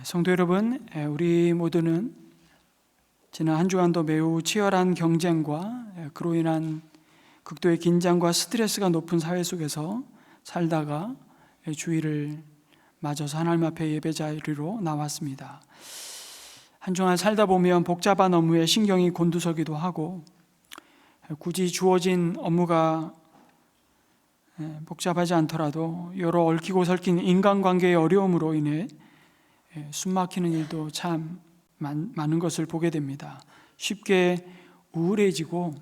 성도 여러분, 우리 모두는 지난 한 주간도 매우 치열한 경쟁과 그로 인한 극도의 긴장과 스트레스가 높은 사회 속에서 살다가 주일을 맞아서 하나님 앞에 예배 자리로 나왔습니다. 한 주간 살다 보면 복잡한 업무에 신경이 곤두서기도 하고, 굳이 주어진 업무가 복잡하지 않더라도 여러 얽히고 설킨 인간관계의 어려움으로 인해 숨막히는 일도 참 많은 것을 보게 됩니다. 쉽게 우울해지고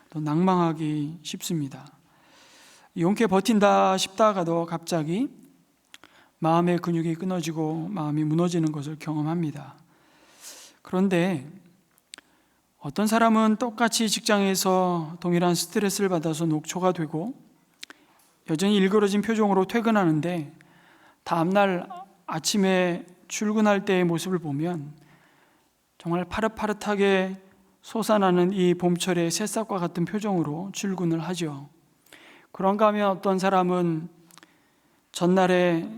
또 낭망하기 쉽습니다. 용케 버틴다 싶다가도 갑자기 마음의 근육이 끊어지고 마음이 무너지는 것을 경험합니다. 그런데 어떤 사람은 똑같이 직장에서 동일한 스트레스를 받아서 녹초가 되고 여전히 일그러진 표정으로 퇴근하는데 다음날 아침에 출근할 때의 모습을 보면 정말 파릇파릇하게 솟아나는 이 봄철의 새싹과 같은 표정으로 출근을 하죠. 그런가 하면 어떤 사람은 전날에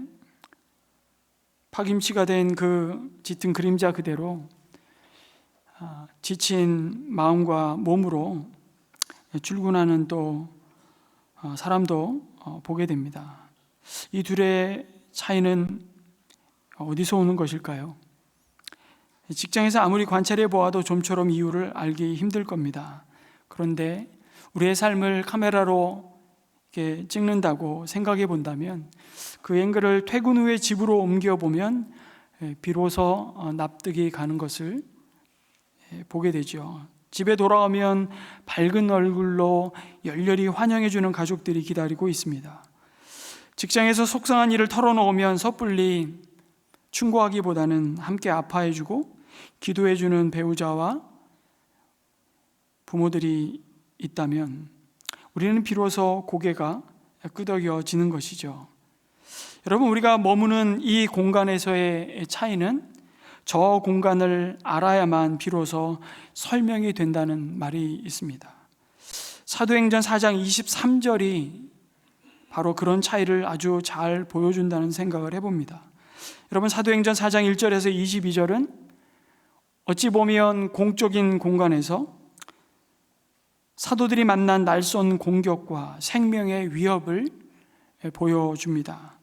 파김치가 된 그 짙은 그림자 그대로 지친 마음과 몸으로 출근하는 또 사람도 보게 됩니다. 이 둘의 차이는 어디서 오는 것일까요? 직장에서 아무리 관찰해 보아도 좀처럼 이유를 알기 힘들 겁니다. 그런데 우리의 삶을 카메라로 이렇게 찍는다고 생각해 본다면 그 앵글을 퇴근 후에 집으로 옮겨 보면 비로소 납득이 가는 것을 보게 되죠. 집에 돌아오면 밝은 얼굴로 열렬히 환영해 주는 가족들이 기다리고 있습니다. 직장에서 속상한 일을 털어놓으면 섣불리 충고하기보다는 함께 아파해주고 기도해주는 배우자와 부모들이 있다면 우리는 비로소 고개가 끄덕여지는 것이죠. 여러분, 우리가 머무는 이 공간에서의 차이는 저 공간을 알아야만 비로소 설명이 된다는 말이 있습니다. 사도행전 4장 23절이 바로 그런 차이를 아주 잘 보여준다는 생각을 해봅니다. 여러분, 사도행전 4장 1절에서 22절은 어찌 보면 공적인 공간에서 사도들이 만난 날선 공격과 생명의 위협을 보여줍니다.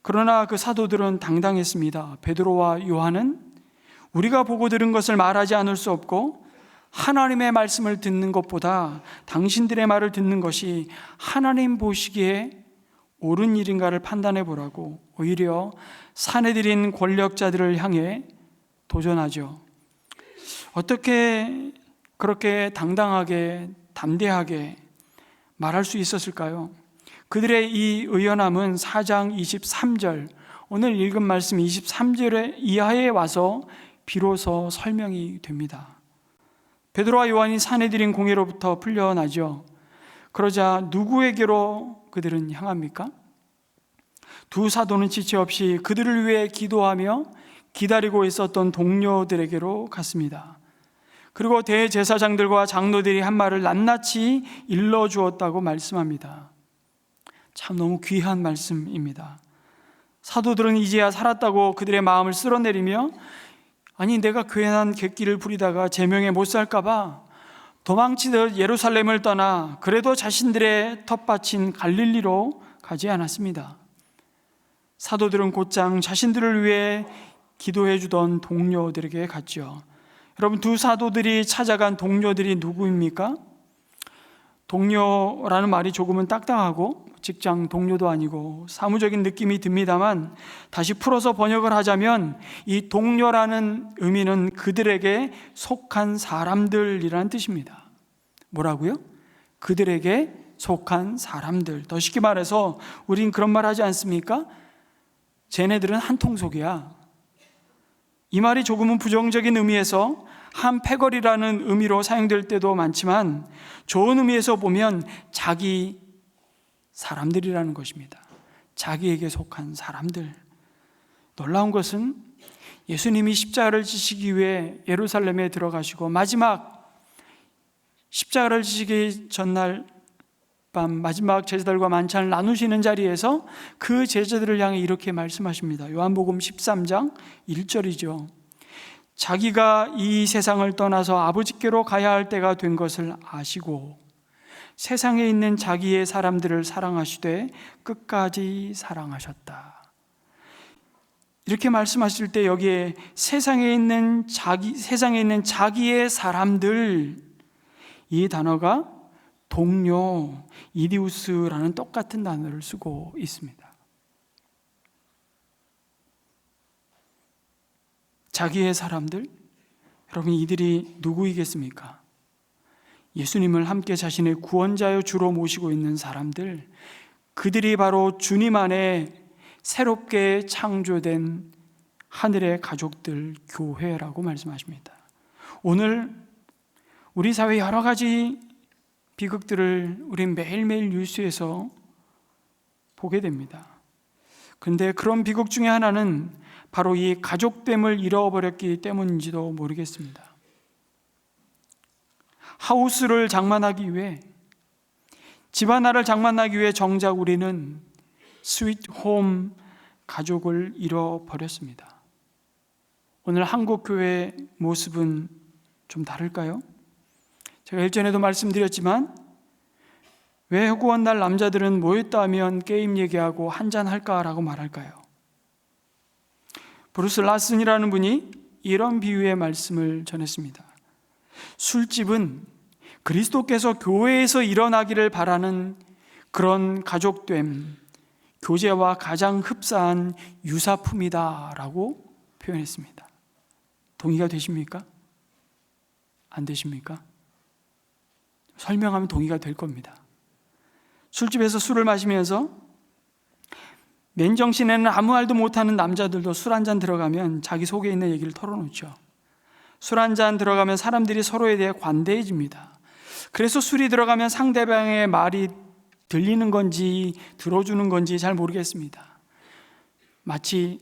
그러나 그 사도들은 당당했습니다. 베드로와 요한은 우리가 보고 들은 것을 말하지 않을 수 없고 하나님의 말씀을 듣는 것보다 당신들의 말을 듣는 것이 하나님 보시기에 옳은 일인가를 판단해 보라고 오히려 사내들인 권력자들을 향해 도전하죠. 어떻게 그렇게 당당하게 담대하게 말할 수 있었을까요? 그들의 이 의연함은 4장 23절, 오늘 읽은 말씀 23절의 이하에 와서 비로소 설명이 됩니다. 베드로와 요한이 사내들인 공회로부터 풀려나죠. 그러자 누구에게로 그들은 향합니까? 두 사도는 지체 없이 그들을 위해 기도하며 기다리고 있었던 동료들에게로 갔습니다. 그리고 대제사장들과 장로들이 한 말을 낱낱이 일러주었다고 말씀합니다. 참 너무 귀한 말씀입니다. 사도들은 이제야 살았다고 그들의 마음을 쓸어내리며 아니 내가 괜한 객기를 부리다가 제명에 못 살까봐 도망치듯 예루살렘을 떠나 그래도 자신들의 텃밭인 갈릴리로 가지 않았습니다. 사도들은 곧장 자신들을 위해 기도해 주던 동료들에게 갔죠. 여러분, 두 사도들이 찾아간 동료들이 누구입니까? 동료라는 말이 조금은 딱딱하고 직장 동료도 아니고 사무적인 느낌이 듭니다만 다시 풀어서 번역을 하자면 이 동료라는 의미는 그들에게 속한 사람들이라는 뜻입니다. 뭐라고요? 그들에게 속한 사람들. 더 쉽게 말해서 우린 그런 말 하지 않습니까? 쟤네들은 한 통속이야. 이 말이 조금은 부정적인 의미에서 한 패거리라는 의미로 사용될 때도 많지만 좋은 의미에서 보면 자기 사람들이라는 것입니다. 자기에게 속한 사람들. 놀라운 것은 예수님이 십자가를 지시기 위해 예루살렘에 들어가시고 마지막 십자가를 지시기 전날 밤 마지막 제자들과 만찬을 나누시는 자리에서 그 제자들을 향해 이렇게 말씀하십니다. 요한복음 13장 1절이죠. 자기가 이 세상을 떠나서 아버지께로 가야 할 때가 된 것을 아시고 세상에 있는 자기의 사람들을 사랑하시되 끝까지 사랑하셨다. 이렇게 말씀하실 때 여기에 세상에 있는 자기의 사람들, 이 단어가 동료, 이디우스라는 똑같은 단어를 쓰고 있습니다. 자기의 사람들, 여러분 이들이 누구이겠습니까? 예수님을 함께 자신의 구원자여 주로 모시고 있는 사람들, 그들이 바로 주님 안에 새롭게 창조된 하늘의 가족들, 교회라고 말씀하십니다. 오늘 우리 사회 여러 가지 비극들을 우린 매일매일 뉴스에서 보게 됩니다. 그런데 그런 비극 중에 하나는 바로 이 가족됨을 잃어버렸기 때문인지도 모르겠습니다. 하우스를 장만하기 위해, 집 하나를 장만하기 위해 정작 우리는 스윗홈 가족을 잃어버렸습니다. 오늘 한국 교회의 모습은 좀 다를까요? 제가 일전에도 말씀드렸지만 왜 회고원 날 남자들은 모였다 하면 게임 얘기하고 한잔 할까라고 말할까요? 브루스 라슨이라는 분이 이런 비유의 말씀을 전했습니다. 술집은 그리스도께서 교회에서 일어나기를 바라는 그런 가족됨, 교제와 가장 흡사한 유사품이다라고 표현했습니다. 동의가 되십니까? 안 되십니까? 설명하면 동의가 될 겁니다. 술집에서 술을 마시면서 맨정신에는 아무 말도 못하는 남자들도 술 한잔 들어가면 자기 속에 있는 얘기를 털어놓죠. 술 한잔 들어가면 사람들이 서로에 대해 관대해집니다. 그래서 술이 들어가면 상대방의 말이 들리는 건지 들어주는 건지 잘 모르겠습니다. 마치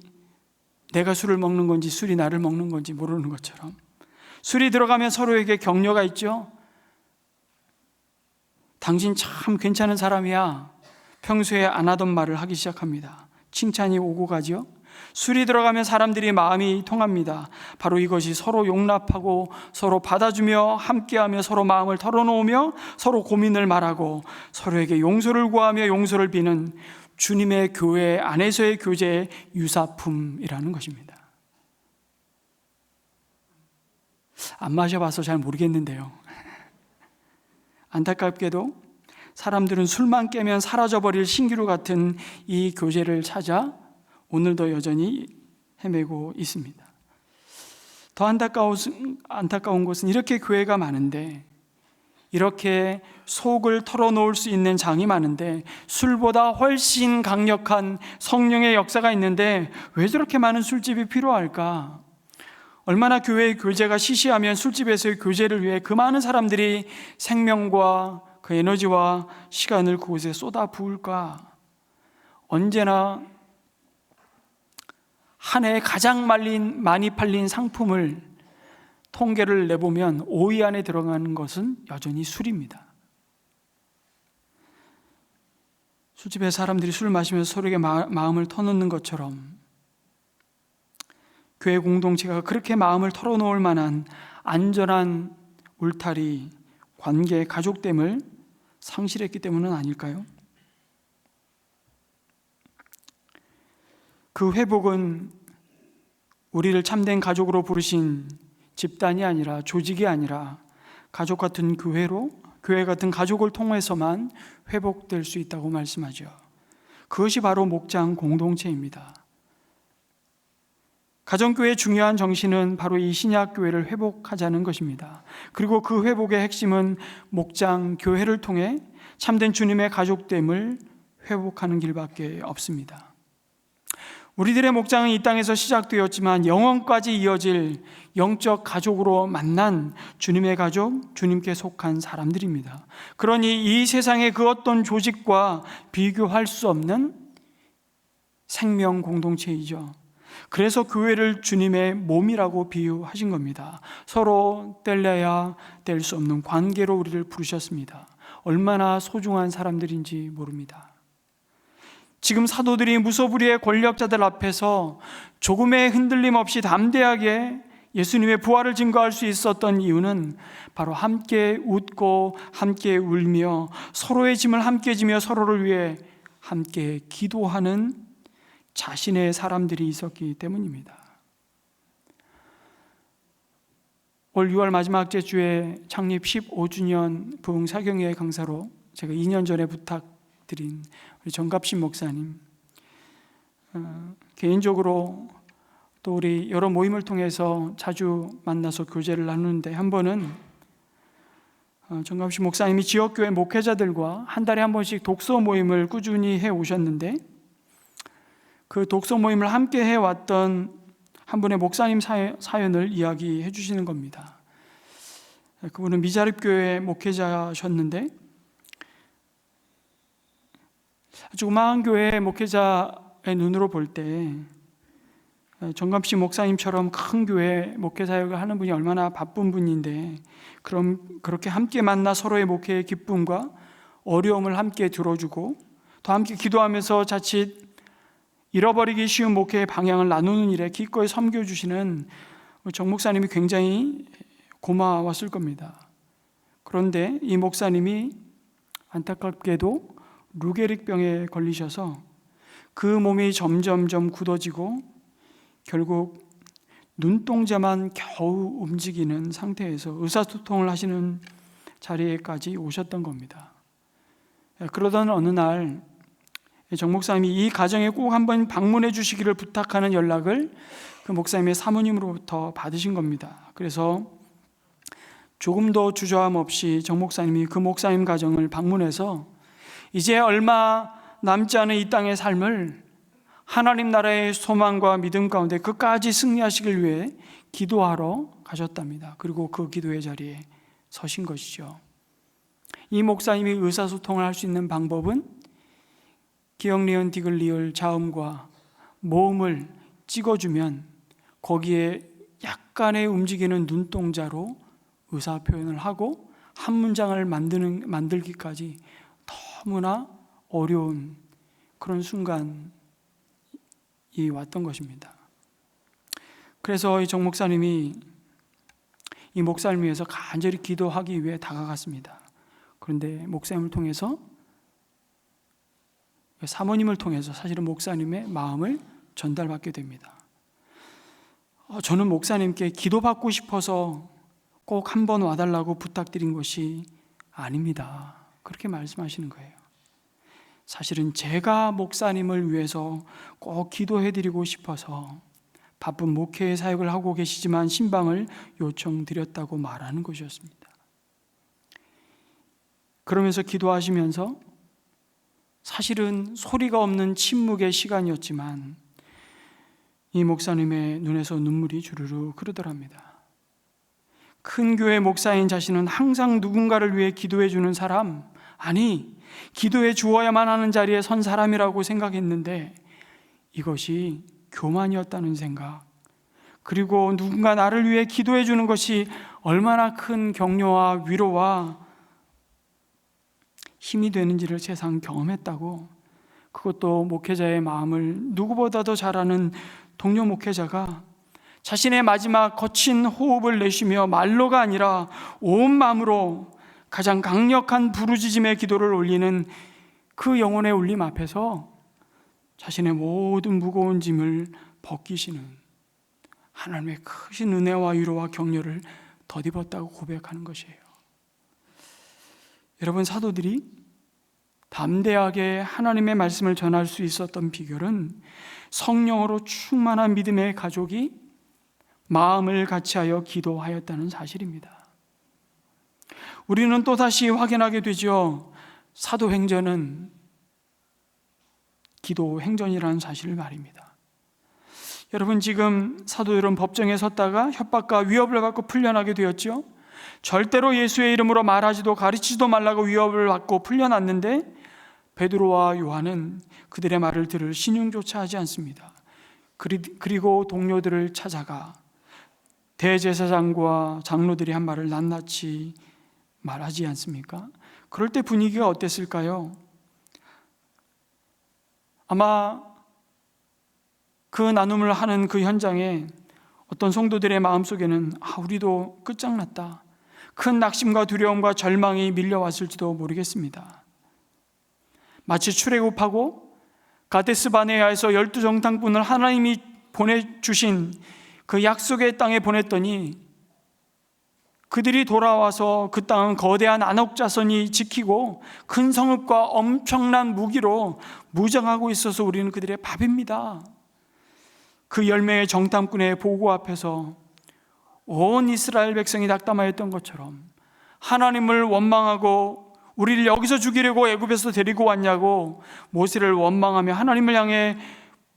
내가 술을 먹는 건지 술이 나를 먹는 건지 모르는 것처럼 술이 들어가면 서로에게 격려가 있죠. 당신 참 괜찮은 사람이야. 평소에 안 하던 말을 하기 시작합니다. 칭찬이 오고 가죠. 술이 들어가면 사람들이 마음이 통합니다. 바로 이것이 서로 용납하고 서로 받아주며 함께하며 서로 마음을 털어놓으며 서로 고민을 말하고 서로에게 용서를 구하며 용서를 비는 주님의 교회 안에서의 교제의 유사품이라는 것입니다. 안 마셔봐서 잘 모르겠는데요. 안타깝게도 사람들은 술만 깨면 사라져버릴 신기루 같은 이 교제를 찾아 오늘도 여전히 헤매고 있습니다. 더 안타까운 것은 이렇게 교회가 많은데, 이렇게 속을 털어놓을 수 있는 장이 많은데, 술보다 훨씬 강력한 성령의 역사가 있는데 왜 저렇게 많은 술집이 필요할까? 얼마나 교회의 교제가 시시하면 술집에서의 교제를 위해 그 많은 사람들이 생명과 그 에너지와 시간을 그곳에 쏟아부을까? 언제나 한 해에 가장 많이 팔린 상품을 통계를 내보면 5위 안에 들어가는 것은 여전히 술입니다. 술집에 사람들이 술을 마시면서 서로에게 마음을 터놓는 것처럼 교회 공동체가 그렇게 마음을 털어놓을 만한 안전한 울타리, 관계, 가족됨을 상실했기 때문은 아닐까요? 그 회복은 우리를 참된 가족으로 부르신 집단이 아니라, 조직이 아니라 가족 같은 교회로, 교회 같은 가족을 통해서만 회복될 수 있다고 말씀하죠. 그것이 바로 목장 공동체입니다. 가정교회의 중요한 정신은 바로 이 신약교회를 회복하자는 것입니다. 그리고 그 회복의 핵심은 목장 교회를 통해 참된 주님의 가족됨을 회복하는 길밖에 없습니다. 우리들의 목장은 이 땅에서 시작되었지만 영원까지 이어질 영적 가족으로 만난 주님의 가족, 주님께 속한 사람들입니다. 그러니 이 세상의 그 어떤 조직과 비교할 수 없는 생명 공동체이죠. 그래서 교회를 주님의 몸이라고 비유하신 겁니다. 서로 뗄래야 뗄 수 없는 관계로 우리를 부르셨습니다. 얼마나 소중한 사람들인지 모릅니다. 지금 사도들이 무소불위의 권력자들 앞에서 조금의 흔들림 없이 담대하게 예수님의 부활을 증거할 수 있었던 이유는 바로 함께 웃고 함께 울며 서로의 짐을 함께 지며 서로를 위해 함께 기도하는 자신의 사람들이 있었기 때문입니다. 올 6월 마지막 주에 창립 15주년 부흥사경회 강사로 제가 2년 전에 부탁드린 우리 정갑신 목사님, 개인적으로 또 우리 여러 모임을 통해서 자주 만나서 교제를 나누는데, 한 번은 정갑신 목사님이 지역교회 목회자들과 한 달에 한 번씩 독서 모임을 꾸준히 해 오셨는데, 그 독서 모임을 함께 해왔던 한 분의 목사님 사연을 이야기해 주시는 겁니다. 그분은 미자립교회 목회자셨는데, 조그마한 교회 목회자의 눈으로 볼 때 정갑씨 목사님처럼 큰 교회 목회 사역을 하는 분이 얼마나 바쁜 분인데, 그럼 그렇게 함께 만나 서로의 목회의 기쁨과 어려움을 함께 들어주고 또 함께 기도하면서 자칫 잃어버리기 쉬운 목회의 방향을 나누는 일에 기꺼이 섬겨주시는 정 목사님이 굉장히 고마웠을 겁니다. 그런데 이 목사님이 안타깝게도 루게릭병에 걸리셔서 그 몸이 점점점 굳어지고 결국 눈동자만 겨우 움직이는 상태에서 의사소통을 하시는 자리에까지 오셨던 겁니다. 그러던 어느 날 정 목사님이 이 가정에 꼭 한번 방문해 주시기를 부탁하는 연락을 그 목사님의 사모님으로부터 받으신 겁니다. 그래서 조금도 주저함 없이 정 목사님이 그 목사님 가정을 방문해서 이제 얼마 남지 않은 이 땅의 삶을 하나님 나라의 소망과 믿음 가운데 끝까지 승리하시길 위해 기도하러 가셨답니다. 그리고 그 기도의 자리에 서신 것이죠. 이 목사님이 의사소통을 할 수 있는 방법은 기역, 리은, 디귿, 리을, 자음과 모음을 찍어주면 거기에 약간의 움직이는 눈동자로 의사표현을 하고 한 문장을 만들기까지 너무나 어려운 그런 순간이 왔던 것입니다. 그래서 이 정 목사님이 이 목사님을 위해서 간절히 기도하기 위해 다가갔습니다. 그런데 목사님을 통해서, 사모님을 통해서 사실은 목사님의 마음을 전달받게 됩니다. 저는 목사님께 기도받고 싶어서 꼭 한번 와달라고 부탁드린 것이 아닙니다. 그렇게 말씀하시는 거예요. 사실은 제가 목사님을 위해서 꼭 기도해드리고 싶어서 바쁜 목회의 사역을 하고 계시지만 신방을 요청드렸다고 말하는 것이었습니다. 그러면서 기도하시면서 사실은 소리가 없는 침묵의 시간이었지만 이 목사님의 눈에서 눈물이 주르르 흐르더랍니다. 큰 교회 목사인 자신은 항상 누군가를 위해 기도해 주는 사람, 아니 기도해 주어야만 하는 자리에 선 사람이라고 생각했는데 이것이 교만이었다는 생각, 그리고 누군가 나를 위해 기도해 주는 것이 얼마나 큰 격려와 위로와 힘이 되는지를 세상 경험했다고, 그것도 목회자의 마음을 누구보다도 잘 아는 동료 목회자가 자신의 마지막 거친 호흡을 내쉬며 말로가 아니라 온 마음으로 가장 강력한 부르짖음의 기도를 올리는 그 영혼의 울림 앞에서 자신의 모든 무거운 짐을 벗기시는 하나님의 크신 은혜와 위로와 격려를 덧입었다고 고백하는 것이에요. 여러분, 사도들이 담대하게 하나님의 말씀을 전할 수 있었던 비결은 성령으로 충만한 믿음의 가족이 마음을 같이하여 기도하였다는 사실입니다. 우리는 또다시 확인하게 되죠. 사도행전은 기도행전이라는 사실을 말입니다. 여러분, 지금 사도들은 법정에 섰다가 협박과 위협을 받고 풀려나게 되었죠. 절대로 예수의 이름으로 말하지도 가르치지도 말라고 위협을 받고 풀려났는데 베드로와 요한은 그들의 말을 들을 신용조차 하지 않습니다. 그리고 동료들을 찾아가 대제사장과 장로들이 한 말을 낱낱이 말하지 않습니까? 그럴 때 분위기가 어땠을까요? 아마 그 나눔을 하는 그 현장에 어떤 성도들의 마음속에는 우리도 끝장났다, 큰 낙심과 두려움과 절망이 밀려왔을지도 모르겠습니다. 마치 출애굽하고 가데스 바네아에서 12정탐꾼을 하나님이 보내주신 그 약속의 땅에 보냈더니 그들이 돌아와서 그 땅은 거대한 안옥 자손이 지키고 큰 성읍과 엄청난 무기로 무장하고 있어서 우리는 그들의 밥입니다. 그 10명의 정탐꾼의 보고 앞에서 온 이스라엘 백성이 낙담하였던 것처럼 하나님을 원망하고 우리를 여기서 죽이려고 애굽에서 데리고 왔냐고 모세를 원망하며 하나님을 향해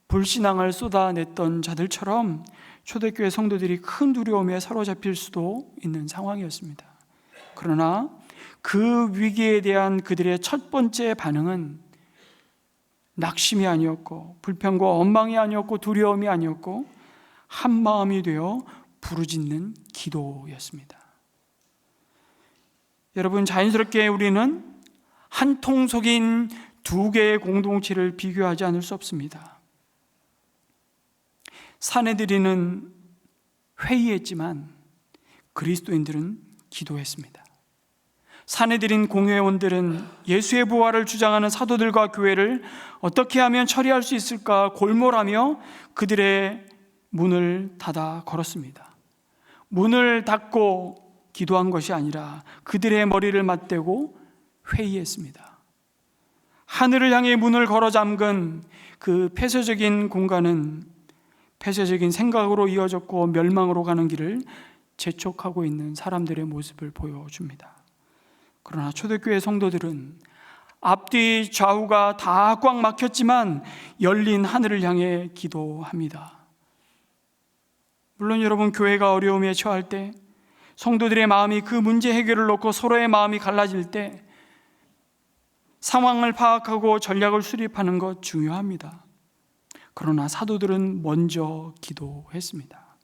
불신앙을 쏟아냈던 자들처럼 초대교회 성도들이 큰 두려움에 사로잡힐 수도 있는 상황이었습니다. 그러나 그 위기에 대한 그들의 첫 번째 반응은 낙심이 아니었고 불평과 원망이 아니었고 두려움이 아니었고 한마음이 되어 부르짖는 기도였습니다. 여러분, 자연스럽게 우리는 한 통속인 두 개의 공동체를 비교하지 않을 수 없습니다. 사내들이는 회의했지만 그리스도인들은 기도했습니다. 사내들인 공회원들은 예수의 부활을 주장하는 사도들과 교회를 어떻게 하면 처리할 수 있을까 골몰하며 그들의 문을 닫아 걸었습니다. 문을 닫고 기도한 것이 아니라 그들의 머리를 맞대고 회의했습니다. 하늘을 향해 문을 걸어 잠근 그 폐쇄적인 공간은 폐쇄적인 생각으로 이어졌고 멸망으로 가는 길을 재촉하고 있는 사람들의 모습을 보여줍니다. 그러나 초대교회 성도들은 앞뒤 좌우가 다 꽉 막혔지만 열린 하늘을 향해 기도합니다. 물론 여러분, 교회가 어려움에 처할 때, 성도들의 마음이 그 문제 해결을 놓고 서로의 마음이 갈라질 때 상황을 파악하고 전략을 수립하는 것 중요합니다. 그러나 사도들은 먼저 기도했습니다.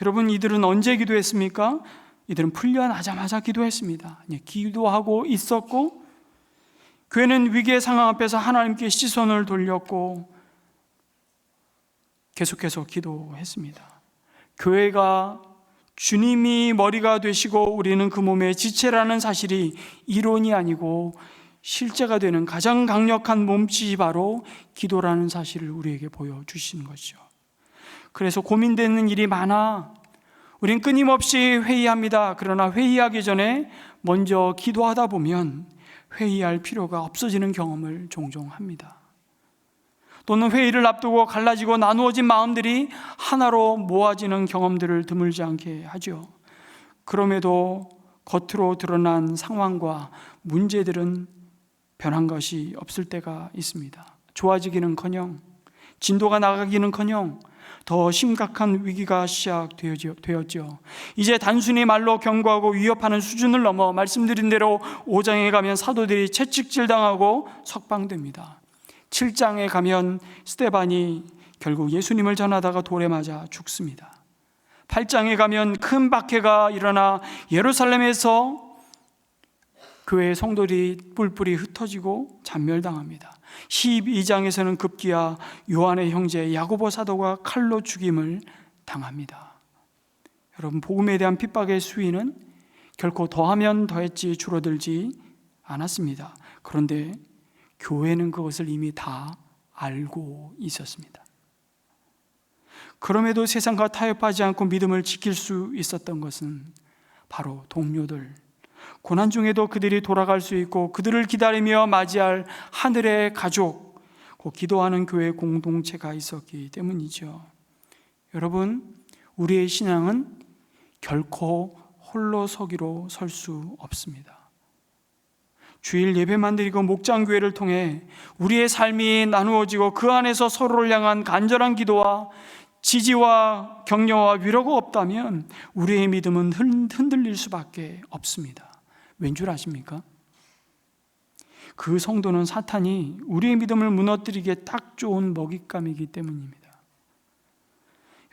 여러분, 이들은 언제 기도했습니까? 이들은 풀려나자마자 기도했습니다. 기도하고 있었고 교회는 위기의 상황 앞에서 하나님께 시선을 돌렸고 계속해서 기도했습니다. 교회가 주님이 머리가 되시고 우리는 그 몸의 지체라는 사실이 이론이 아니고 실제가 되는 가장 강력한 몸짓이 바로 기도라는 사실을 우리에게 보여주시는 것이죠. 그래서 고민되는 일이 많아 우린 끊임없이 회의합니다. 그러나 회의하기 전에 먼저 기도하다 보면 회의할 필요가 없어지는 경험을 종종 합니다. 또는 회의를 앞두고 갈라지고 나누어진 마음들이 하나로 모아지는 경험들을 드물지 않게 하죠. 그럼에도 겉으로 드러난 상황과 문제들은 변한 것이 없을 때가 있습니다. 좋아지기는커녕 진도가 나가기는커녕 더 심각한 위기가 시작되었죠. 이제 단순히 말로 경고하고 위협하는 수준을 넘어 말씀드린 대로 5장에 가면 사도들이 채찍질당하고 석방됩니다. 7장에 가면 스데반이 결국 예수님을 전하다가 돌에 맞아 죽습니다. 8장에 가면 큰 박해가 일어나 예루살렘에서 교회의 성도들이 뿔뿔이 흩어지고 잔멸당합니다. 12장에서는 급기야 요한의 형제 야고보 사도가 칼로 죽임을 당합니다. 여러분, 복음에 대한 핍박의 수위는 결코 더하면 더했지 줄어들지 않았습니다. 그런데 교회는 그것을 이미 다 알고 있었습니다. 그럼에도 세상과 타협하지 않고 믿음을 지킬 수 있었던 것은 바로 동료들, 고난 중에도 그들이 돌아갈 수 있고 그들을 기다리며 맞이할 하늘의 가족, 기도하는 교회 공동체가 있었기 때문이죠. 여러분, 우리의 신앙은 결코 홀로 서기로 설 수 없습니다. 주일 예배만 드리고 목장교회를 통해 우리의 삶이 나누어지고 그 안에서 서로를 향한 간절한 기도와 지지와 격려와 위로가 없다면 우리의 믿음은 흔들릴 수밖에 없습니다. 왠 줄 아십니까? 그 성도는 사탄이 우리의 믿음을 무너뜨리기에 딱 좋은 먹잇감이기 때문입니다.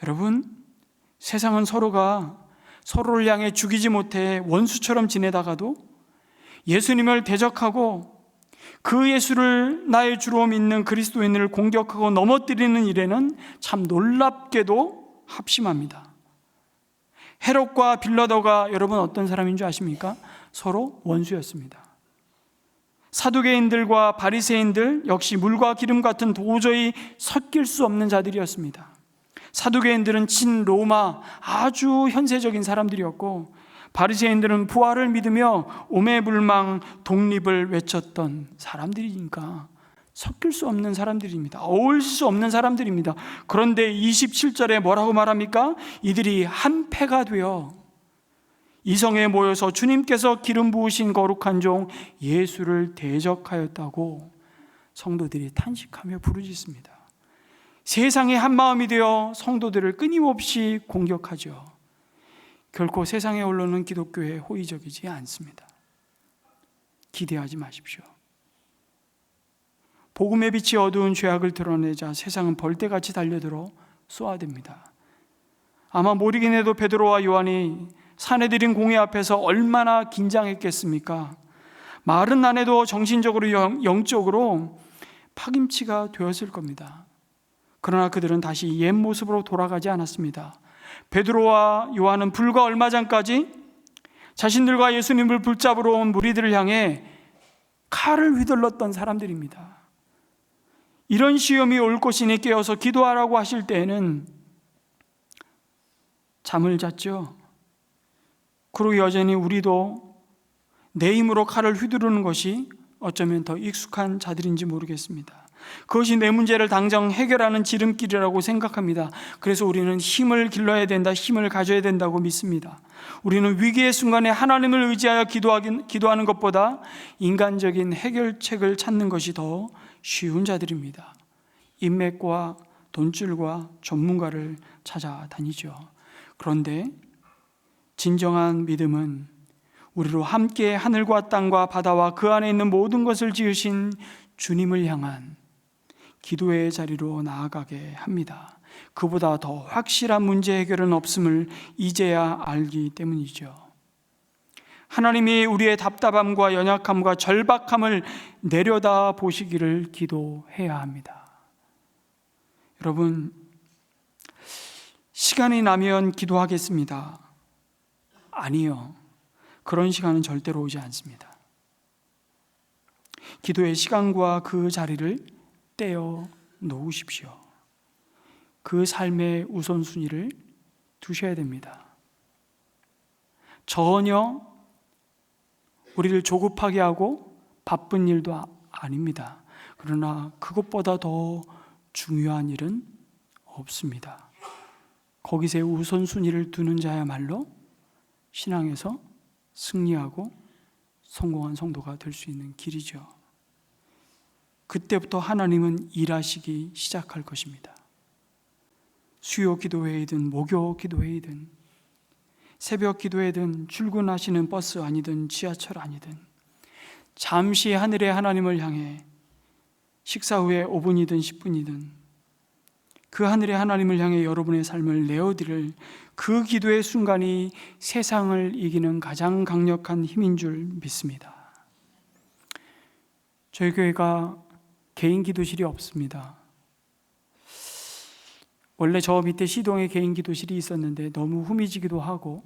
여러분, 세상은 서로가 서로를 향해 죽이지 못해 원수처럼 지내다가도 예수님을 대적하고 그 예수를 나의 주로 믿는 그리스도인을 공격하고 넘어뜨리는 일에는 참 놀랍게도 합심합니다. 헤롯과 빌라도가 여러분 어떤 사람인 줄 아십니까? 서로 원수였습니다. 사두개인들과 바리새인들 역시 물과 기름 같은 도저히 섞일 수 없는 자들이었습니다. 사두개인들은 친로마 아주 현세적인 사람들이었고, 바리새인들은 부활을 믿으며 오매불망 독립을 외쳤던 사람들이니까 섞일 수 없는 사람들입니다. 어울릴 수 없는 사람들입니다. 그런데 27절에 뭐라고 말합니까? 이들이 한 패가 되어 이성에 모여서 주님께서 기름 부으신 거룩한 종 예수를 대적하였다고 성도들이 탄식하며 부르짖습니다. 세상에 한 마음이 되어 성도들을 끊임없이 공격하죠. 결코 세상에 올라오는 기독교에 호의적이지 않습니다. 기대하지 마십시오. 복음의 빛이 어두운 죄악을 드러내자 세상은 벌떼같이 달려들어 쏘아댑니다. 아마 모르긴 해도 베드로와 요한이 사내들인 공회 앞에서 얼마나 긴장했겠습니까? 말은 안 해도 정신적으로 영적으로 파김치가 되었을 겁니다. 그러나 그들은 다시 옛 모습으로 돌아가지 않았습니다. 베드로와 요한은 불과 얼마 전까지 자신들과 예수님을 붙잡으러 온 무리들을 향해 칼을 휘둘렀던 사람들입니다. 이런 시험이 올 것이니 깨어서 기도하라고 하실 때에는 잠을 잤죠. 그리고 여전히 우리도 내 힘으로 칼을 휘두르는 것이 어쩌면 더 익숙한 자들인지 모르겠습니다. 그것이 내 문제를 당장 해결하는 지름길이라고 생각합니다. 그래서 우리는 힘을 길러야 된다, 힘을 가져야 된다고 믿습니다. 우리는 위기의 순간에 하나님을 의지하여 기도하는 것보다 인간적인 해결책을 찾는 것이 더 쉬운 자들입니다. 인맥과 돈줄과 전문가를 찾아다니죠. 그런데 진정한 믿음은 우리로 함께 하늘과 땅과 바다와 그 안에 있는 모든 것을 지으신 주님을 향한 기도의 자리로 나아가게 합니다. 그보다 더 확실한 문제 해결은 없음을 이제야 알기 때문이죠. 하나님이 우리의 답답함과 연약함과 절박함을 내려다 보시기를 기도해야 합니다. 여러분, 시간이 나면 기도하겠습니다. 아니요. 그런 시간은 절대로 오지 않습니다. 기도의 시간과 그 자리를 떼어 놓으십시오. 그 삶의 우선순위를 두셔야 됩니다. 전혀 우리를 조급하게 하고 바쁜 일도 아닙니다. 그러나 그것보다 더 중요한 일은 없습니다. 거기서 우선순위를 두는 자야말로 신앙에서 승리하고 성공한 성도가 될 수 있는 길이죠. 그때부터 하나님은 일하시기 시작할 것입니다. 수요 기도회이든 목요 기도회이든 새벽 기도회든 출근하시는 버스 아니든 지하철 아니든 잠시 하늘의 하나님을 향해 식사 후에 5분이든 10분이든 그 하늘의 하나님을 향해 여러분의 삶을 내어드릴 그 기도의 순간이 세상을 이기는 가장 강력한 힘인 줄 믿습니다. 저희 교회가 개인 기도실이 없습니다. 원래 저 밑에 시동에 개인 기도실이 있었는데 너무 후미지기도 하고,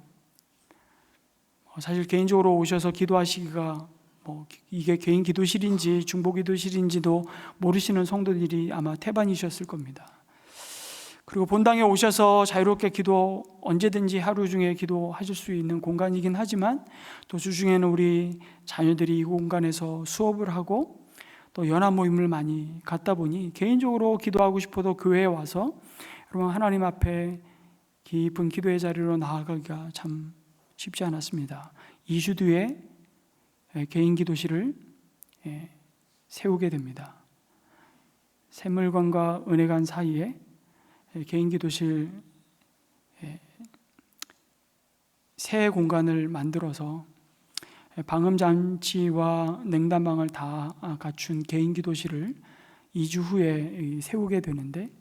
사실 개인적으로 오셔서 기도하시기가 이게 개인 기도실인지 중보 기도실인지도 모르시는 성도들이 아마 태반이셨을 겁니다. 그리고 본당에 오셔서 자유롭게 기도 언제든지 하루 중에 기도하실 수 있는 공간이긴 하지만 또 주중에는 우리 자녀들이 이 공간에서 수업을 하고 또 연합 모임을 많이 갖다 보니 개인적으로 기도하고 싶어도 교회에 와서 여러분 하나님 앞에 깊은 기도의 자리로 나아가기가 참 쉽지 않았습니다. 2주 뒤에 개인 기도실을 세우게 됩니다. 샘물관과 은혜관 사이에 개인 기도실 새 공간을 만들어서 방음장치와 냉난방을 다 갖춘 개인 기도실을 2주 후에 세우게 되는데,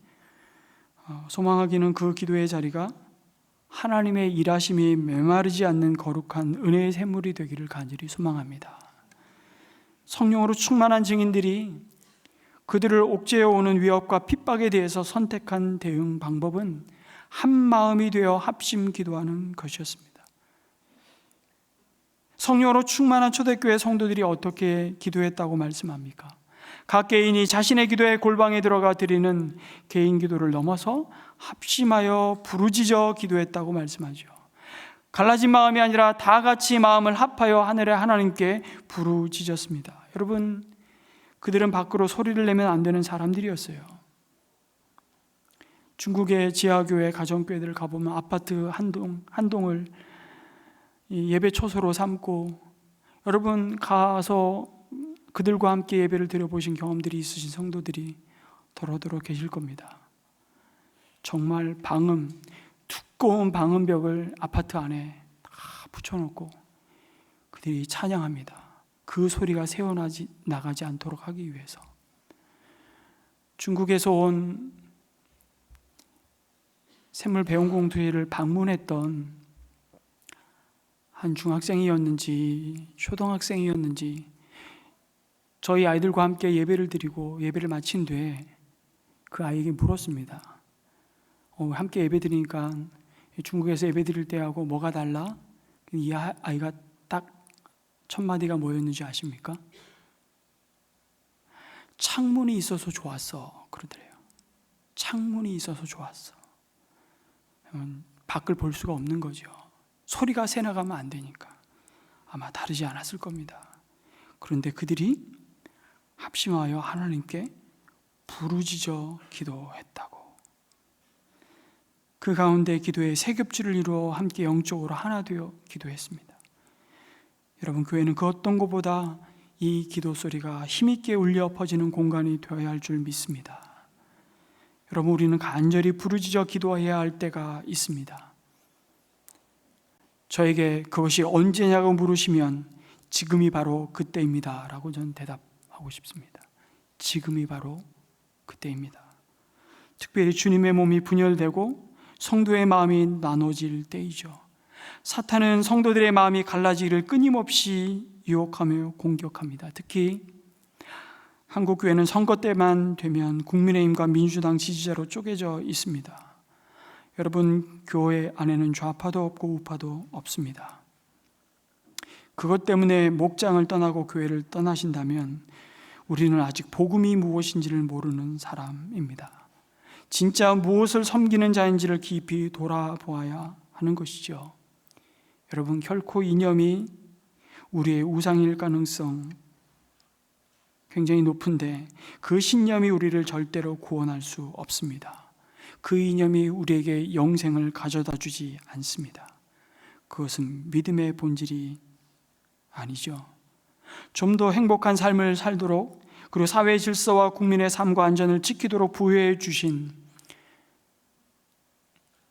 소망하기는 그 기도의 자리가 하나님의 일하심이 메마르지 않는 거룩한 은혜의 샘물이 되기를 간절히 소망합니다. 성령으로 충만한 증인들이 그들을 옥죄어오는 위협과 핍박에 대해서 선택한 대응 방법은 한 마음이 되어 합심 기도하는 것이었습니다. 성령으로 충만한 초대교회 성도들이 어떻게 기도했다고 말씀합니까? 각 개인이 자신의 기도의 골방에 들어가 드리는 개인 기도를 넘어서 합심하여 부르짖어 기도했다고 말씀하죠. 갈라진 마음이 아니라 다 같이 마음을 합하여 하늘의 하나님께 부르짖었습니다. 여러분, 그들은 밖으로 소리를 내면 안 되는 사람들이었어요. 중국의 지하교회 가정교회들 가보면 아파트 한 동을 예배 초소로 삼고, 여러분 가서 그들과 함께 예배를 드려보신 경험들이 있으신 성도들이 더러더러 계실 겁니다. 정말 두꺼운 방음벽을 아파트 안에 다 붙여놓고 그들이 찬양합니다. 그 소리가 새어나가지 않도록 하기 위해서. 중국에서 온 샘물배원공투회를 방문했던 한 중학생이었는지 초등학생이었는지 저희 아이들과 함께 예배를 드리고 예배를 마친 뒤에 그 아이에게 물었습니다. 함께 예배 드리니까 중국에서 예배 드릴 때하고 뭐가 달라? 이 아이가 딱 첫 마디가 뭐였는지 아십니까? 창문이 있어서 좋았어 그러더래요. 창문이 있어서 좋았어. 밖을 볼 수가 없는 거죠. 소리가 새나가면 안 되니까. 아마 다르지 않았을 겁니다. 그런데 그들이 합심하여 하나님께 부르짖어 기도했다고. 그 가운데 기도에 세 겹줄을 이루어 함께 영적으로 하나 되어 기도했습니다. 여러분, 교회는 그 어떤 것보다 이 기도 소리가 힘있게 울려 퍼지는 공간이 되어야 할 줄 믿습니다. 여러분, 우리는 간절히 부르짖어 기도해야 할 때가 있습니다. 저에게 그것이 언제냐고 물으시면 지금이 바로 그때입니다 라고 저는 대답하고 싶습니다. 지금이 바로 그때입니다. 특별히 주님의 몸이 분열되고 성도의 마음이 나눠질 때이죠. 사탄은 성도들의 마음이 갈라지기를 끊임없이 유혹하며 공격합니다. 특히 한국교회는 선거 때만 되면 국민의힘과 민주당 지지자로 쪼개져 있습니다. 여러분, 교회 안에는 좌파도 없고 우파도 없습니다. 그것 때문에 목장을 떠나고 교회를 떠나신다면 우리는 아직 복음이 무엇인지를 모르는 사람입니다. 진짜 무엇을 섬기는 자인지를 깊이 돌아보아야 하는 것이죠. 여러분, 결코 이념이 우리의 우상일 가능성 굉장히 높은데 그 신념이 우리를 절대로 구원할 수 없습니다. 그 이념이 우리에게 영생을 가져다 주지 않습니다. 그것은 믿음의 본질이 아니죠. 좀 더 행복한 삶을 살도록, 그리고 사회 질서와 국민의 삶과 안전을 지키도록 부여해 주신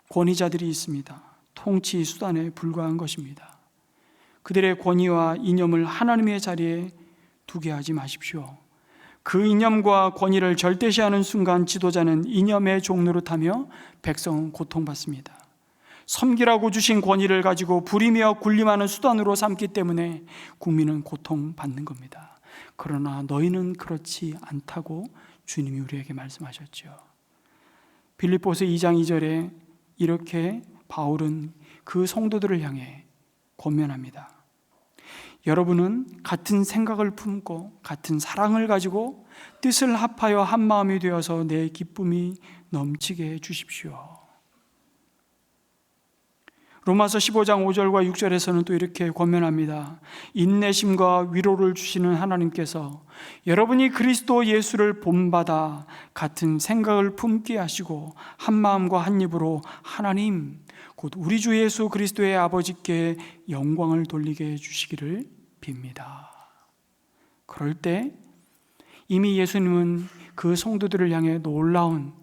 권위자들이 있습니다. 통치 수단에 불과한 것입니다. 그들의 권위와 이념을 하나님의 자리에 두게 하지 마십시오. 그 이념과 권위를 절대시하는 순간 지도자는 이념의 종노릇하며 백성은 고통받습니다. 섬기라고 주신 권위를 가지고 부리며 군림하는 수단으로 삼기 때문에 국민은 고통받는 겁니다. 그러나 너희는 그렇지 않다고 주님이 우리에게 말씀하셨죠. 빌립보서 2장 2절에 이렇게 바울은 그 성도들을 향해 권면합니다. 여러분은 같은 생각을 품고 같은 사랑을 가지고 뜻을 합하여 한 마음이 되어서 내 기쁨이 넘치게 해 주십시오. 로마서 15장 5절과 6절에서는 또 이렇게 권면합니다. 인내심과 위로를 주시는 하나님께서 여러분이 그리스도 예수를 본받아 같은 생각을 품게 하시고 한 마음과 한 입으로 하나님 곧 우리 주 예수 그리스도의 아버지께 영광을 돌리게 해주시기를 빕니다. 그럴 때 이미 예수님은 그 성도들을 향해 놀라운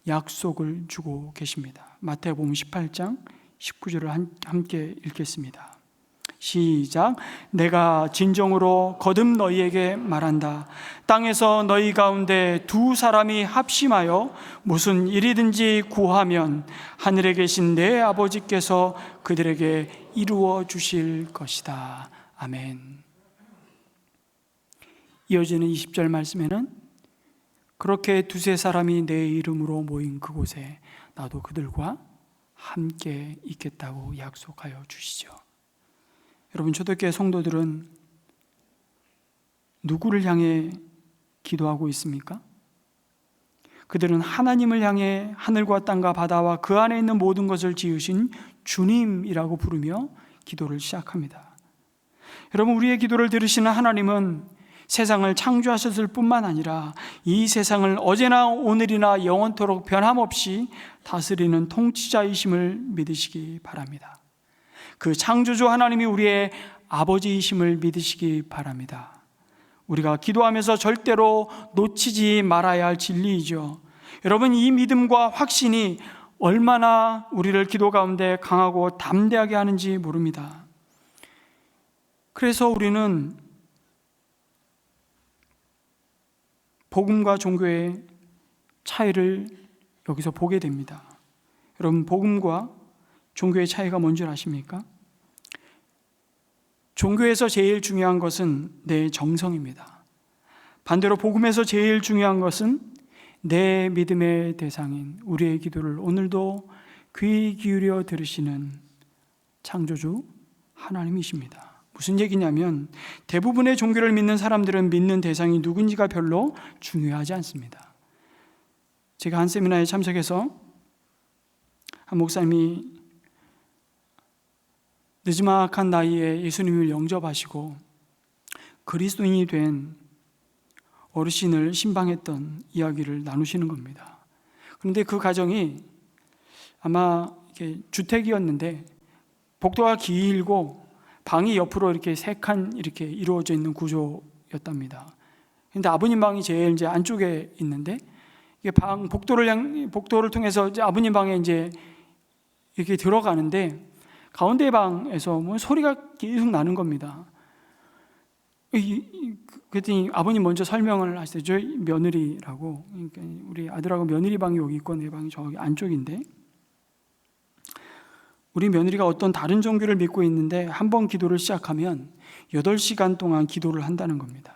약속을 주고 계십니다. 마태복음 18장 19절을 함께 읽겠습니다. 시작. 내가 진정으로 거듭 너희에게 말한다. 땅에서 너희 가운데 두 사람이 합심하여 무슨 일이든지 구하면 하늘에 계신 내 아버지께서 그들에게 이루어 주실 것이다. 아멘. 이어지는 20절 말씀에는 그렇게 두세 사람이 내 이름으로 모인 그곳에 나도 그들과 함께 있겠다고 약속하여 주시죠. 여러분, 초대교회 성도들은 누구를 향해 기도하고 있습니까? 그들은 하나님을 향해 하늘과 땅과 바다와 그 안에 있는 모든 것을 지으신 주님이라고 부르며 기도를 시작합니다. 여러분, 우리의 기도를 들으시는 하나님은 세상을 창조하셨을 뿐만 아니라 이 세상을 어제나 오늘이나 영원토록 변함없이 다스리는 통치자이심을 믿으시기 바랍니다. 그 창조주 하나님이 우리의 아버지이심을 믿으시기 바랍니다. 우리가 기도하면서 절대로 놓치지 말아야 할 진리이죠. 여러분, 이 믿음과 확신이 얼마나 우리를 기도 가운데 강하고 담대하게 하는지 모릅니다. 그래서 우리는 복음과 종교의 차이를 여기서 보게 됩니다. 여러분, 복음과 종교의 차이가 뭔 줄 아십니까? 종교에서 제일 중요한 것은 내 정성입니다. 반대로 복음에서 제일 중요한 것은 내 믿음의 대상인 우리의 기도를 오늘도 귀 기울여 들으시는 창조주 하나님이십니다. 무슨 얘기냐면 대부분의 종교를 믿는 사람들은 믿는 대상이 누군지가 별로 중요하지 않습니다. 제가 한 세미나에 참석해서 한 목사님이 늦지막한 나이에 예수님을 영접하시고 그리스도인이 된 어르신을 신방했던 이야기를 나누시는 겁니다. 그런데 그 가정이 아마 이렇게 주택이었는데 복도가 길고 방이 옆으로 이렇게 세 칸 이렇게 이루어져 있는 구조였답니다. 그런데 아버님 방이 제일 이제 안쪽에 있는데 이게 복도를 통해서 이제 아버님 방에 이제 이렇게 들어가는데 가운데 방에서 뭐 소리가 계속 나는 겁니다. 그랬더니 아버님 먼저 설명을 하시더라고요. 저희 며느리라고, 그러니까 우리 아들하고 며느리 방이 여기 있고 내 방이 저기 안쪽인데 우리 며느리가 어떤 다른 종교를 믿고 있는데 한 번 기도를 시작하면 8시간 동안 기도를 한다는 겁니다.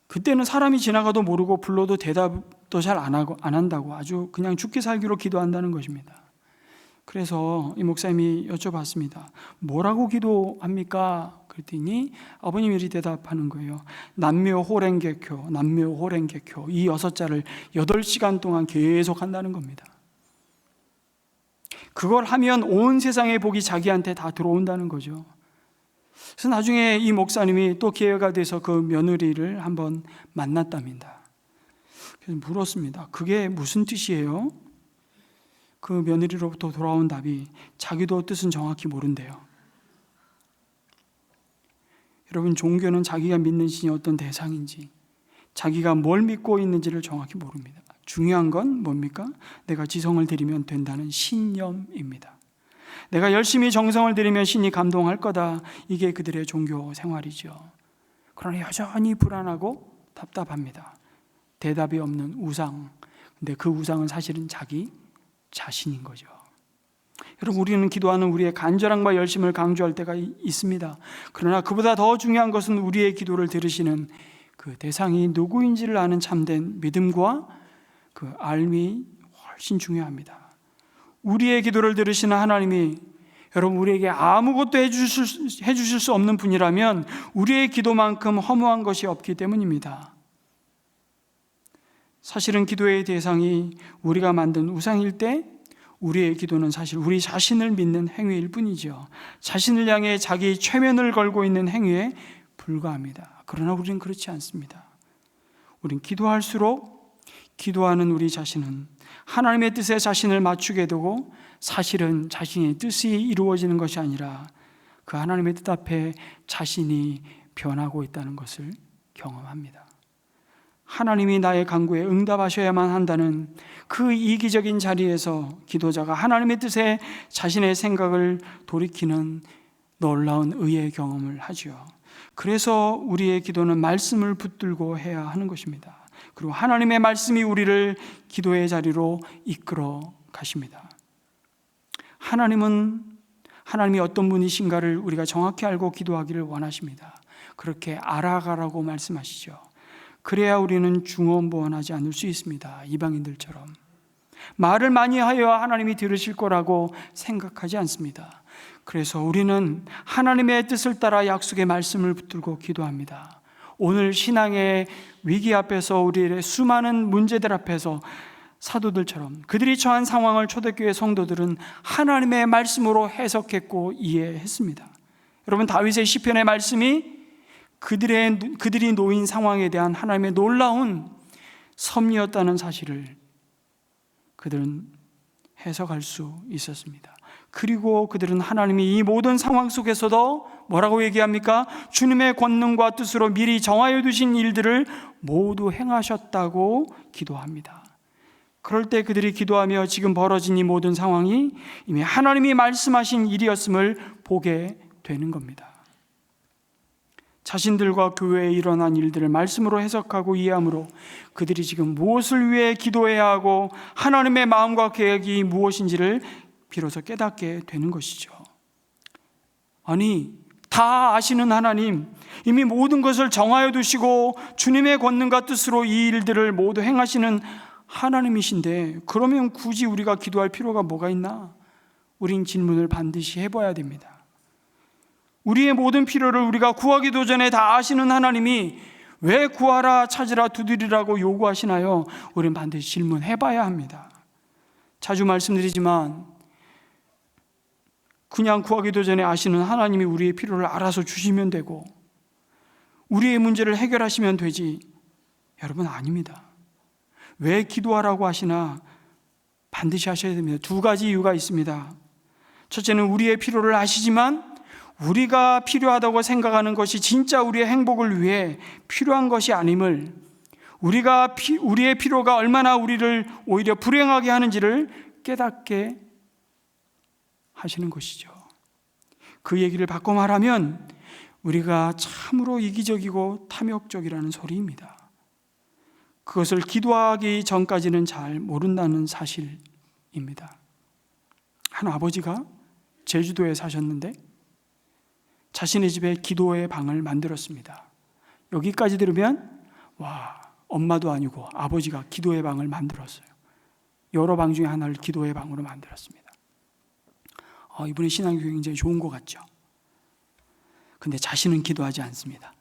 그때는 사람이 지나가도 모르고 불러도 대답도 잘 안 한다고 아주 그냥 죽기 살기로 기도한다는 것입니다. 그래서 이 목사님이 여쭤봤습니다. 뭐라고 기도합니까? 그랬더니 아버님이 이렇게 대답하는 거예요. 남묘호랭개쿄, 남묘호랭개쿄, 이 6자를 8시간 동안 계속 한다는 겁니다. 그걸 하면 온 세상의 복이 자기한테 다 들어온다는 거죠. 그래서 나중에 이 목사님이 또 기회가 돼서 그 며느리를 한번 만났답니다. 그래서 물었습니다. 그게 무슨 뜻이에요? 그 며느리로부터 돌아온 답이 자기도 뜻은 정확히 모른대요. 여러분, 종교는 자기가 믿는 신이 어떤 대상인지, 자기가 뭘 믿고 있는지를 정확히 모릅니다. 중요한 건 뭡니까? 내가 지성을 드리면 된다는 신념입니다. 내가 열심히 정성을 들이면 신이 감동할 거다. 이게 그들의 종교 생활이죠. 그러나 여전히 불안하고 답답합니다. 대답이 없는 우상. 근데 그 우상은 사실은 자기 자신인 거죠. 여러분, 우리는 기도하는 우리의 간절함과 열심을 강조할 때가 있습니다. 그러나 그보다 더 중요한 것은 우리의 기도를 들으시는 그 대상이 누구인지를 아는 참된 믿음과 그 알미 훨씬 중요합니다. 우리의 기도를 들으시는 하나님이 여러분 우리에게 아무것도 해주실 수 없는 분이라면 우리의 기도만큼 허무한 것이 없기 때문입니다. 사실은 기도의 대상이 우리가 만든 우상일 때 우리의 기도는 사실 우리 자신을 믿는 행위일 뿐이죠. 자신을 향해 자기 최면을 걸고 있는 행위에 불과합니다. 그러나 우리는 그렇지 않습니다. 우린 기도할수록 기도하는 우리 자신은 하나님의 뜻에 자신을 맞추게 되고 사실은 자신의 뜻이 이루어지는 것이 아니라 그 하나님의 뜻 앞에 자신이 변하고 있다는 것을 경험합니다. 하나님이 나의 간구에 응답하셔야만 한다는 그 이기적인 자리에서 기도자가 하나님의 뜻에 자신의 생각을 돌이키는 놀라운 의의 경험을 하죠. 그래서 우리의 기도는 말씀을 붙들고 해야 하는 것입니다. 그리고 하나님의 말씀이 우리를 기도의 자리로 이끌어 가십니다. 하나님이 어떤 분이신가를 우리가 정확히 알고 기도하기를 원하십니다. 그렇게 알아가라고 말씀하시죠. 그래야 우리는 중언부언하지 않을 수 있습니다. 이방인들처럼 말을 많이 하여 하나님이 들으실 거라고 생각하지 않습니다. 그래서 우리는 하나님의 뜻을 따라 약속의 말씀을 붙들고 기도합니다. 오늘 신앙의 위기 앞에서, 우리의 수많은 문제들 앞에서 사도들처럼 그들이 처한 상황을 초대교회 성도들은 하나님의 말씀으로 해석했고 이해했습니다. 여러분, 다윗의 시편의 말씀이 그들이 놓인 상황에 대한 하나님의 놀라운 섭리였다는 사실을 그들은 해석할 수 있었습니다. 그리고 그들은 하나님이 이 모든 상황 속에서도 뭐라고 얘기합니까? 주님의 권능과 뜻으로 미리 정하여 두신 일들을 모두 행하셨다고 기도합니다. 그럴 때 그들이 기도하며 지금 벌어진 이 모든 상황이 이미 하나님이 말씀하신 일이었음을 보게 되는 겁니다. 자신들과 교회에 일어난 일들을 말씀으로 해석하고 이해함으로 그들이 지금 무엇을 위해 기도해야 하고 하나님의 마음과 계획이 무엇인지를 비로소 깨닫게 되는 것이죠. 아니, 다 아시는 하나님, 이미 모든 것을 정하여 두시고 주님의 권능과 뜻으로 이 일들을 모두 행하시는 하나님이신데, 그러면 굳이 우리가 기도할 필요가 뭐가 있나? 우린 질문을 반드시 해봐야 됩니다. 우리의 모든 필요를 우리가 구하기도 전에 다 아시는 하나님이 왜 구하라, 찾으라, 두드리라고 요구하시나요? 우린 반드시 질문해봐야 합니다. 자주 말씀드리지만 그냥 구하기도 전에 아시는 하나님이 우리의 필요를 알아서 주시면 되고 우리의 문제를 해결하시면 되지, 여러분, 아닙니다. 왜 기도하라고 하시나? 반드시 하셔야 됩니다. 두 가지 이유가 있습니다. 첫째는 우리의 필요를 아시지만 우리가 필요하다고 생각하는 것이 진짜 우리의 행복을 위해 필요한 것이 아님을, 우리의 필요가 얼마나 우리를 오히려 불행하게 하는지를 깨닫게 하시는 것이죠. 그 얘기를 바꿔 말하면 우리가 참으로 이기적이고 탐욕적이라는 소리입니다. 그것을 기도하기 전까지는 잘 모른다는 사실입니다. 한 아버지가 제주도에 사셨는데 자신의 집에 기도의 방을 만들었습니다. 여기까지 들으면 와, 엄마도 아니고 아버지가 기도의 방을 만들었어요. 여러 방 중에 하나를 기도의 방으로 만들었습니다. 이분의 신앙교육이 굉장히 좋은 것 같죠. 근데 자신은 기도하지 않습니다.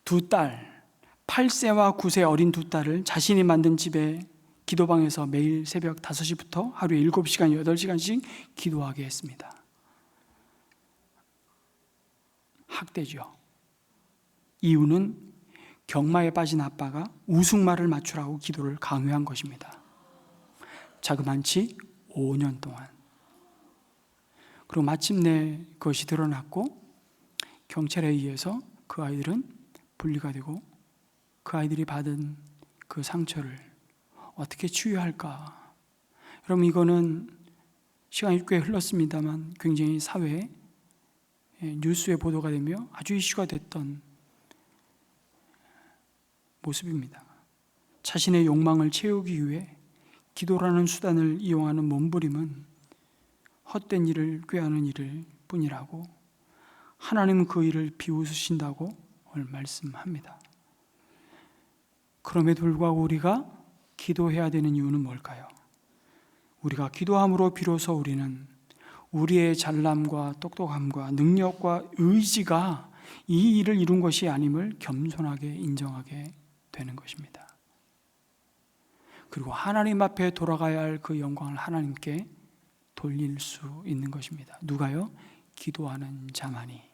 두 딸, 8세와 9세 어린 두 딸을 자신이 만든 집에 기도방에서 매일 새벽 5시부터 하루에 7시간, 8시간씩 기도하게 했습니다. 학대죠. 이유는 경마에 빠진 아빠가 우승말을 맞추라고 기도를 강요한 것입니다. 자그만치 5년 동안. 그리고 마침내 그것이 드러났고 경찰에 의해서 그 아이들은 분리가 되고 그 아이들이 받은 그 상처를 어떻게 치유할까? 여러분, 이거는 시간이 꽤 흘렀습니다만 굉장히 사회에, 뉴스에 보도가 되며 아주 이슈가 됐던 모습입니다. 자신의 욕망을 채우기 위해 기도라는 수단을 이용하는 몸부림은 헛된 일을 꾀하는 일일 뿐이라고 하나님은 그 일을 비웃으신다고 오늘 말씀합니다. 그럼에도 불구하고 우리가 기도해야 되는 이유는 뭘까요? 우리가 기도함으로 비로소 우리는 우리의 잘남과 똑똑함과 능력과 의지가 이 일을 이룬 것이 아님을 겸손하게 인정하게 되는 것입니다. 그리고 하나님 앞에 돌아가야 할 그 영광을 하나님께 돌릴 수 있는 것입니다. 누가요? 기도하는 자만이.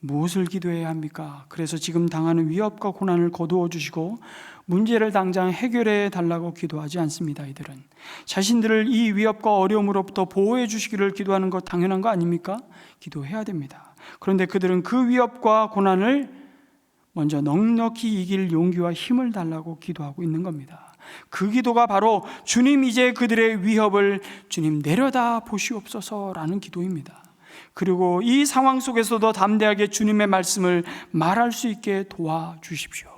무엇을 기도해야 합니까? 그래서 지금 당하는 위협과 고난을 거두어 주시고 문제를 당장 해결해 달라고 기도하지 않습니다. 이들은 자신들을 이 위협과 어려움으로부터 보호해 주시기를 기도하는 것 당연한 거 아닙니까? 기도해야 됩니다. 그런데 그들은 그 위협과 고난을 먼저 넉넉히 이길 용기와 힘을 달라고 기도하고 있는 겁니다. 그 기도가 바로 주님, 이제 그들의 위협을 주님 내려다 보시옵소서라는 기도입니다. 그리고 이 상황 속에서도 담대하게 주님의 말씀을 말할 수 있게 도와주십시오.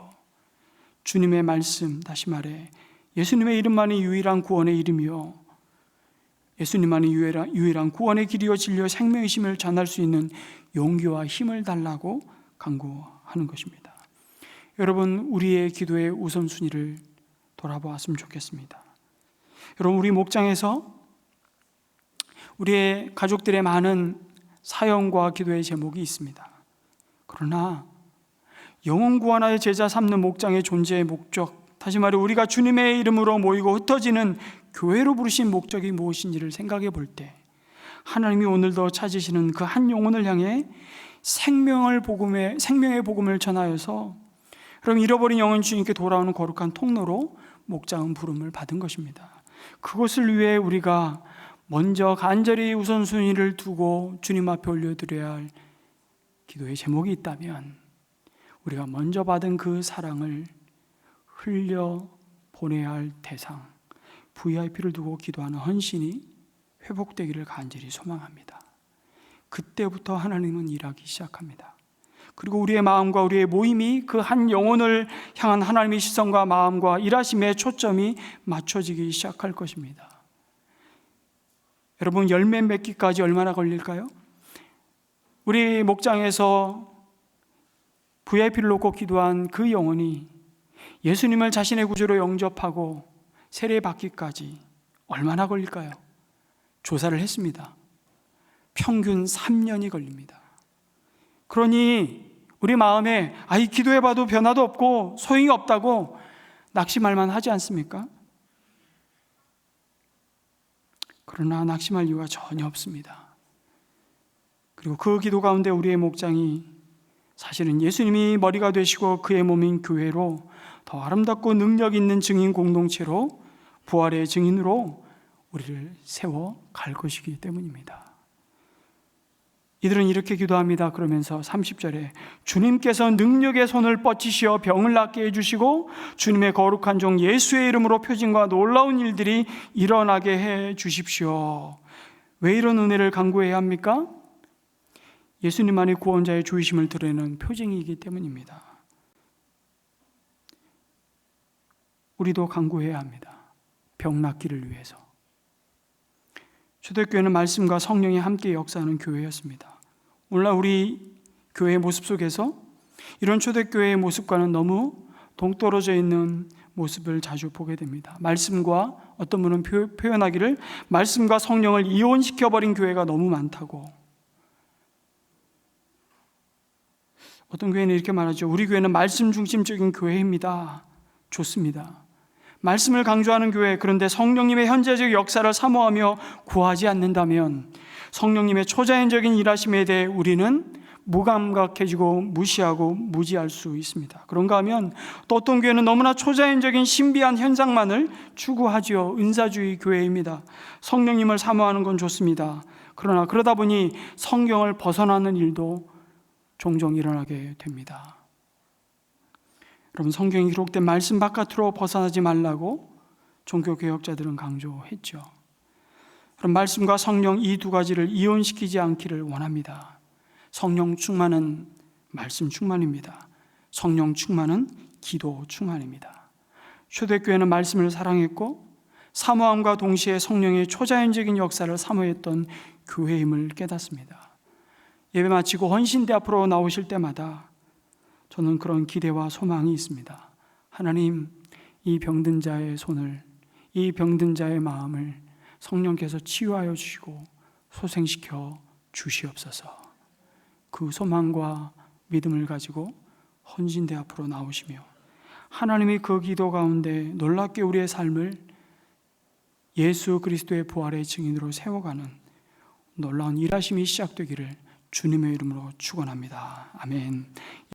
주님의 말씀, 다시 말해 예수님의 이름만이 유일한 구원의 이름이요, 예수님만이 유일한 구원의 길이요 진리요 생명이심을 전할 수 있는 용기와 힘을 달라고 간구하는 것입니다. 여러분, 우리의 기도의 우선순위를 돌아보았으면 좋겠습니다. 여러분, 우리 목장에서 우리의 가족들의 많은 사연과 기도의 제목이 있습니다. 그러나 영혼 구원하여 제자 삼는 목장의 존재의 목적, 다시 말해 우리가 주님의 이름으로 모이고 흩어지는 교회로 부르신 목적이 무엇인지를 생각해 볼 때 하나님이 오늘도 찾으시는 그 한 영혼을 향해 생명의 복음을 전하여서 그럼 잃어버린 영혼 주님께 돌아오는 거룩한 통로로 목장은 부름을 받은 것입니다. 그것을 위해 우리가 먼저 간절히 우선순위를 두고 주님 앞에 올려드려야 할 기도의 제목이 있다면 우리가 먼저 받은 그 사랑을 흘려 보내야 할 대상, VIP를 두고 기도하는 헌신이 회복되기를 간절히 소망합니다. 그때부터 하나님은 일하기 시작합니다. 그리고 우리의 마음과 우리의 모임이 그 한 영혼을 향한 하나님의 시선과 마음과 일하심의 초점이 맞춰지기 시작할 것입니다. 여러분, 열매 맺기까지 얼마나 걸릴까요? 우리 목장에서 VIP를 놓고 기도한 그 영혼이 예수님을 자신의 구주로 영접하고 세례받기까지 얼마나 걸릴까요? 조사를 했습니다. 평균 3년이 걸립니다. 그러니 우리 마음에 이 기도해봐도 변화도 없고 소용이 없다고 낙심할만 하지 않습니까? 그러나 낙심할 이유가 전혀 없습니다. 그리고 그 기도 가운데 우리의 목장이 사실은 예수님이 머리가 되시고 그의 몸인 교회로 더 아름답고 능력 있는 증인 공동체로 부활의 증인으로 우리를 세워 갈 것이기 때문입니다. 이들은 이렇게 기도합니다. 그러면서 30절에 주님께서 능력의 손을 뻗치시어 병을 낫게 해주시고 주님의 거룩한 종 예수의 이름으로 표징과 놀라운 일들이 일어나게 해 주십시오. 왜 이런 은혜를 간구해야 합니까? 예수님만이 구원자의 주이심을 드러내는 표징이기 때문입니다. 우리도 간구해야 합니다. 병 낫기를 위해서. 초대교회는 말씀과 성령이 함께 역사하는 교회였습니다. 오늘날 우리 교회의 모습 속에서 이런 초대교회의 모습과는 너무 동떨어져 있는 모습을 자주 보게 됩니다. 말씀과 어떤 분은 표현하기를 말씀과 성령을 이혼시켜버린 교회가 너무 많다고. 어떤 교회는 이렇게 말하죠. 우리 교회는 말씀 중심적인 교회입니다. 좋습니다. 말씀을 강조하는 교회, 그런데 성령님의 현재적 역사를 사모하며 구하지 않는다면 성령님의 초자연적인 일하심에 대해 우리는 무감각해지고 무시하고 무지할 수 있습니다. 그런가 하면 또 어떤 교회는 너무나 초자연적인 신비한 현상만을 추구하지요. 은사주의 교회입니다. 성령님을 사모하는 건 좋습니다. 그러나 그러다 보니 성경을 벗어나는 일도 종종 일어나게 됩니다. 여러분, 성경에 기록된 말씀 바깥으로 벗어나지 말라고 종교개혁자들은 강조했죠. 그럼 말씀과 성령 이 두 가지를 이혼시키지 않기를 원합니다. 성령 충만은 말씀 충만입니다. 성령 충만은 기도 충만입니다. 초대교회는 말씀을 사랑했고 사모함과 동시에 성령의 초자연적인 역사를 사모했던 교회임을 깨닫습니다. 예배 마치고 헌신대 앞으로 나오실 때마다 저는 그런 기대와 소망이 있습니다. 하나님, 이 병든 자의 손을, 이 병든 자의 마음을 성령께서 치유하여 주시고 소생시켜 주시옵소서. 그 소망과 믿음을 가지고 헌신대 앞으로 나오시며 하나님이 그 기도 가운데 놀랍게 우리의 삶을 예수 그리스도의 부활의 증인으로 세워가는 놀라운 일하심이 시작되기를 주님의 이름으로 축원합니다. 아멘.